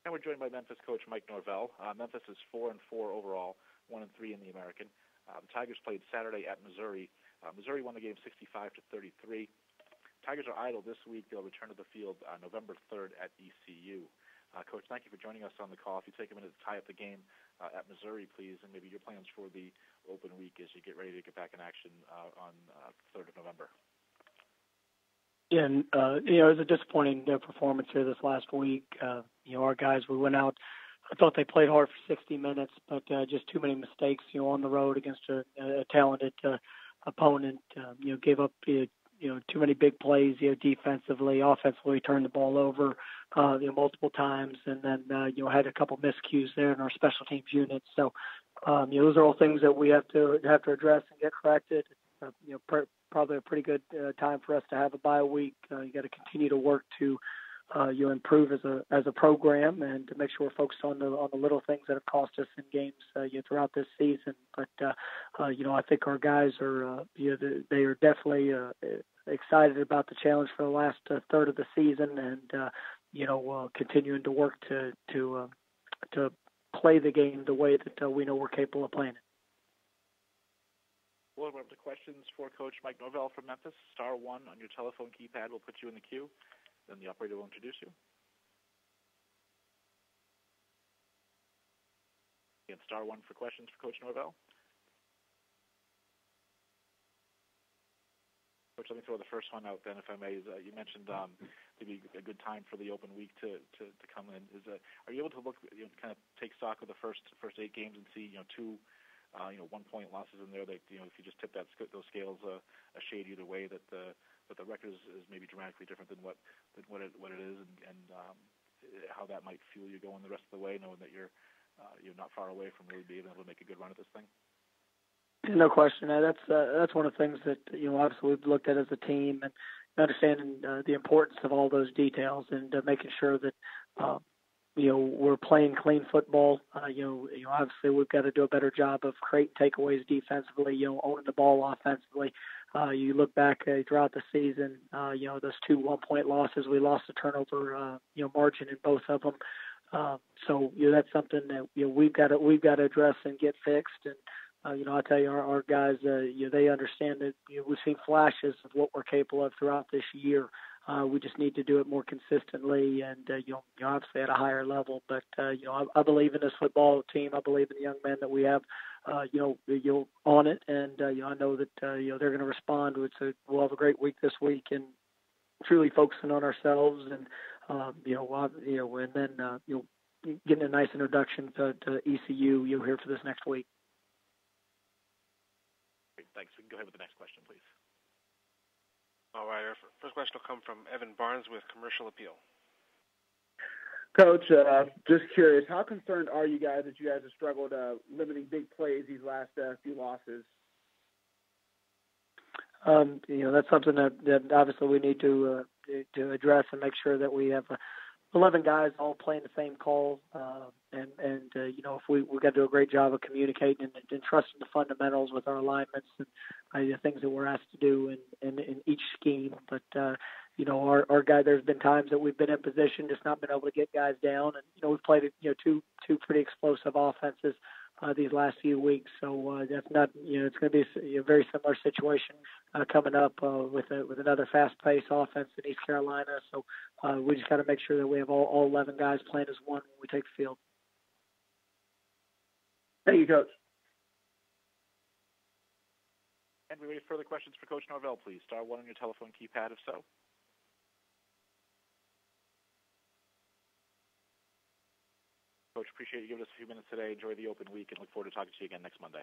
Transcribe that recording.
And we're joined by Memphis coach Mike Norvell. Memphis is 4-4 overall, 1-3 in the American. The Tigers played Saturday at Missouri. Missouri won the game 65-33. Tigers are idle this week. They'll return to the field November 3rd at ECU. Coach, thank you for joining us on the call. If you take a minute to tie up the game at Missouri, please, and maybe your plans for the open week as you get ready to get back in action on 3rd of November. Yeah, and, it was a disappointing performance here this last week. Our guys, we went out. I thought they played hard for 60 minutes, but just too many mistakes, on the road against a talented opponent. Gave up, too many big plays, defensively, offensively, turned the ball over, multiple times, and then, had a couple miscues there in our special teams unit. So, those are all things that we have to address and get corrected. Probably a pretty good time for us to have a bye week. You got to continue to work to improve as a program and to make sure we're focused on the little things that have cost us in games throughout this season. But I think our guys are they are definitely excited about the challenge for the last third of the season, and continuing to work to play the game the way that we know we're capable of playing it. Well, we're up to questions for Coach Mike Norvell from Memphis. *1 on your telephone keypad will put you in the queue. Then the operator will introduce you. Again, *1 for questions for Coach Norvell. Coach, let me throw the first one out then, if I may. You mentioned maybe a good time for the open week to come in. Are you able to look, kind of take stock of the first 8 games and see, two 1-point losses in there that, if you just tip those scales a shade either way, that the record is maybe dramatically different than what it is, and how that might fuel you going the rest of the way, knowing that you're not far away from really being able to make a good run at this thing? No question. That's one of the things that obviously we've looked at as a team, and understanding the importance of all those details, and making sure that we're playing clean football. Obviously we've got to do a better job of creating takeaways defensively, owning the ball offensively. You look back throughout the season, those 2 1-point losses, we lost the turnover, margin in both of them. So that's something that we've got to address and get fixed. And I tell you, our guys, they understand that we've seen flashes of what we're capable of throughout this year. We just need to do it more consistently, and obviously at a higher level. But I believe in this football team. I believe in the young men that we have, on it, and I know that they're going to respond. We'll have a great week this week, and truly focusing on ourselves, and and then getting a nice introduction to ECU. Here for this next week. Great, thanks. We can go ahead with the next question, please. All right, our first question will come from Evan Barnes with Commercial Appeal. Coach, just curious, how concerned are you guys that you guys have struggled limiting big plays these last few losses? That's something that obviously we need to address and make sure that we have 11 guys all playing the same call, and if we've got to do a great job of communicating and trusting the fundamentals with our alignments and the things that we're asked to do in each scheme. But our guy, there's been times that we've been in position, just not been able to get guys down, and we've played two pretty explosive offenses these last few weeks. So that's not it's going to be a very similar situation coming up with another fast-paced offense in East Carolina. So we just got to make sure that we have all 11 guys playing as one when we take the field. Thank you, Coach. And we wait further questions for Coach Norvell, please. *1 on your telephone keypad, if so. Coach, appreciate you giving us a few minutes today. Enjoy the open week, and look forward to talking to you again next Monday.